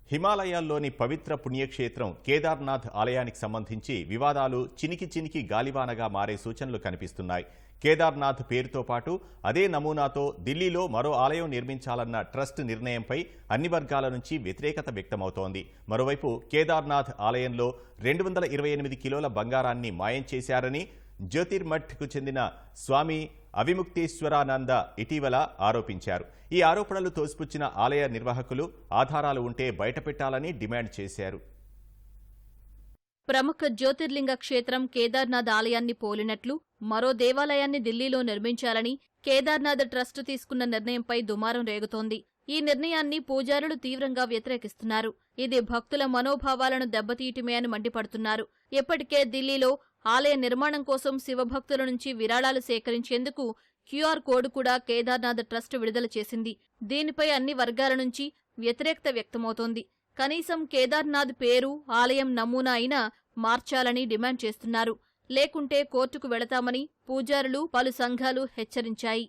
హిమాలయాల్లోని పవిత్ర పుణ్యక్షేత్రం కేదార్నాథ్ ఆలయానికి సంబంధించి వివాదాలు చినికి గాలివానగా మారే సూచనలు కనిపిస్తున్నాయి. కేదార్నాథ్ పేరుతో పాటు అదే నమూనాతో ఢిల్లీలో మరో ఆలయం నిర్మించాలన్న ట్రస్ట్ నిర్ణయంపై అన్ని వర్గాల నుంచి వ్యతిరేకత వ్యక్తమవుతోంది. మరోవైపు కేదార్నాథ్ ఆలయంలో 228 కిలోల బంగారాన్ని మాయం చేశారని జ్యోతిర్మఠ్కు చెందిన స్వామి అవిముక్తేశ్వరానంద ఇటీవల ఆరోపించారు. ఈ ఆరోపణలు తోసిపుచ్చిన ఆలయ నిర్వాహకులు ఆధారాలు ఉంటే బయటపెట్టాలని డిమాండ్ చేశారు. ప్రముఖ జ్యోతిర్లింగ క్షేత్రం కేదార్నాథ్ ఆలయాన్ని పోలినట్లు మరో దేవాలయాన్ని ఢిల్లీలో నిర్మించాలని కేదార్నాథ్ ట్రస్ట్ తీసుకున్న నిర్ణయంపై దుమారం రేగుతోంది. ఈ నిర్ణయాన్ని పూజారులు తీవ్రంగా వ్యతిరేకిస్తున్నారు. ఇది భక్తుల మనోభావాలను దెబ్బతీయటమే అని మండిపడుతున్నారు. ఇప్పటికే ఢిల్లీలో ఆలయ నిర్మాణం కోసం శివభక్తుల నుంచి విరాళాలు సేకరించేందుకు క్యూఆర్ కోడ్ కూడా కేదార్నాథ్ ట్రస్ట్ విడుదల చేసింది. దీనిపై అన్ని వర్గాల నుంచి వ్యతిరేకత వ్యక్తమవుతోంది. కనీసం కేదార్నాథ్ పేరు, ఆలయం నమూనా అయినా మార్చాలని డిమాండ్ చేస్తున్నారు. లేకుంటే కోర్టుకు వెళతామని పూజారులు, పలు సంఘాలు హెచ్చరించాయి.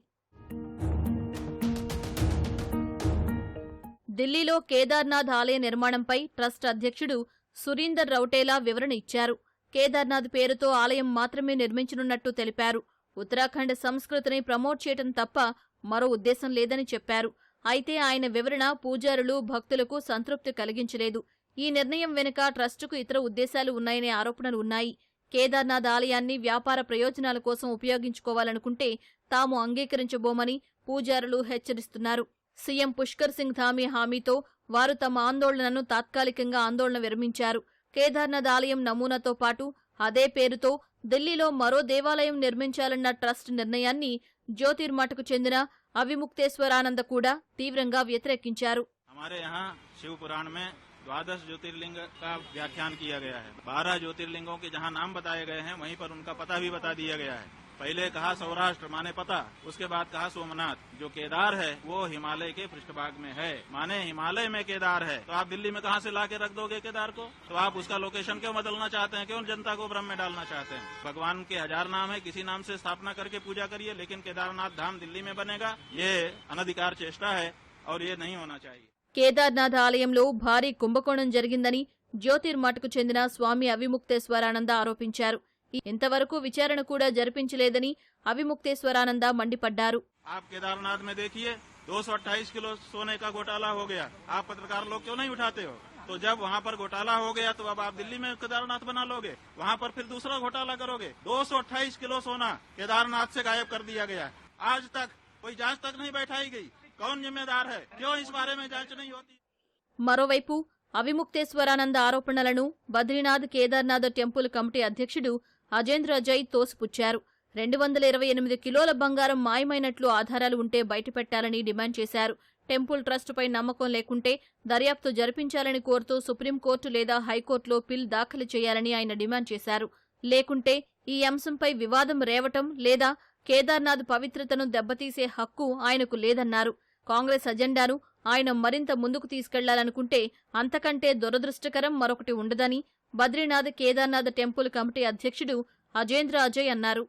ఢిల్లీలో కేదార్నాథ్ ఆలయ నిర్మాణంపై ట్రస్ట్ అధ్యక్షుడు సురీందర్ రౌటేలా వివరణ ఇచ్చారు. కేదార్నాథ్ పేరుతో ఆలయం మాత్రమే నిర్మించనున్నట్టు తెలిపారు. ఉత్తరాఖండ్ సంస్కృతిని ప్రమోట్ చేయటం తప్ప మరో ఉద్దేశం లేదని చెప్పారు. అయితే ఆయన వివరణ పూజారులు, భక్తులకు సంతృప్తి కలిగించలేదు. ఈ నిర్ణయం వెనుక ట్రస్టుకు ఇతర ఉద్దేశాలు ఉన్నాయనే ఆరోపణలు ఉన్నాయి. కేదార్నాథ్ ఆలయాన్ని వ్యాపార ప్రయోజనాల కోసం ఉపయోగించుకోవాలనుకుంటే తాము అంగీకరించబోమని పూజారులు హెచ్చరిస్తున్నారు. సీఎం పుష్కర్ సింగ్ ధామీ హామీతో వారు తమ ఆందోళనను తాత్కాలికంగా ఆందోళన విరమించారు. కేదార్నాథ్ ఆలయం నమూనాతో పాటు అదే పేరుతో ఢిల్లీలో మరో దేవాలయం నిర్మించాలన్న ట్రస్ట్ నిర్ణయాన్ని జ్యోతిర్మఠకు చెందిన అవిముక్తేశ్వరానంద కూడా తీవ్రంగా వ్యతిరేకించారు. हमारे यहाँ शिव पुराण में 12 ज्योतिर्लिंग का व्याख्यान किया गया है। 12 ज्योतिर्लिंगों के जहाँ नाम बताए गए हैं वहीं पर उनका पता भी बता दिया गया है। पहले कहा सौराष्ट्र माने पता, उसके बाद कहा सोमनाथ। जो केदार है वो हिमालय के पृष्ठभाग में है, माने हिमालय में केदार है। तो आप दिल्ली में कहाँ से लाके रख दोगे केदार को? तो आप उसका लोकेशन क्यों बदलना चाहते हैं? क्यों जनता को भ्रम में डालना चाहते हैं? भगवान के 1000 नाम है, किसी नाम से स्थापना करके पूजा करिए, लेकिन केदारनाथ धाम दिल्ली में बनेगा, ये अनधिकार चेष्टा है और ये नहीं होना चाहिए. కేదార్నాథ్ ఆలయంలో భారీ కుంభకోణం జరిగిందని జ్యోతిర్మఠకు చెందిన స్వామి అవిముక్తేశ్వరానంద ఆరోపించారు. ఇంతవరకు విచారణ కూడా జరిపించలేదని అవిముక్తేశ్వరానంద మండిపడ్డారు. आप केदारनाथ में देखिए 228 किलो सोने का घोटाला हो गया। आप पत्रकार लोग क्यों नहीं उठाते हो? तो जब वहाँ पर घोटाला हो गया तो अब आप दिल्ली में केदारनाथ बना लोगे, वहाँ पर फिर दूसरा घोटाला करोगे। 228 किलो सोना केदारनाथ से गायब कर दिया गया। आज तक कोई जांच तक नहीं बैठाई गई। कौन जिम्मेदार है? क्यों इस बारे में जांच नहीं होती? మరోవైపు అవిముక్తేశ్వరానంద ఆరోపణలను బద్రీనాథ్ కేదార్నాథ్ టెంపుల్ కమిటీ అధ్యక్షుడు అజేంద్ర జై తోసిపుచ్చారు. 228 కిలోల బంగారం మాయమైనట్లు ఆధారాలు ఉంటే బయటపెట్టాలని డిమాండ్ చేశారు. టెంపుల్ ట్రస్టుపై నమ్మకం లేకుంటే దర్యాప్తు జరిపించాలని కోరుతూ సుప్రీంకోర్టు లేదా హైకోర్టులో పిల్ దాఖలు చేయాలని ఆయన డిమాండ్ చేశారు. లేకుంటే ఈ అంశంపై వివాదం రేవటం లేదా కేదార్నాథ్ పవిత్రతను దెబ్బతీసే హక్కు ఆయనకు లేదన్నారు. కాంగ్రెస్ అజెండాను ఆయన మరింత ముందుకు తీసుకెళ్లాలనుకుంటే అంతకంటే దురదృష్టకరం మరొకటి ఉండదని బద్రీనాథ్ కేదార్నాథ్ టెంపుల్ కమిటీ అధ్యక్షుడు అజేంద్ర అజయ్ అన్నారు.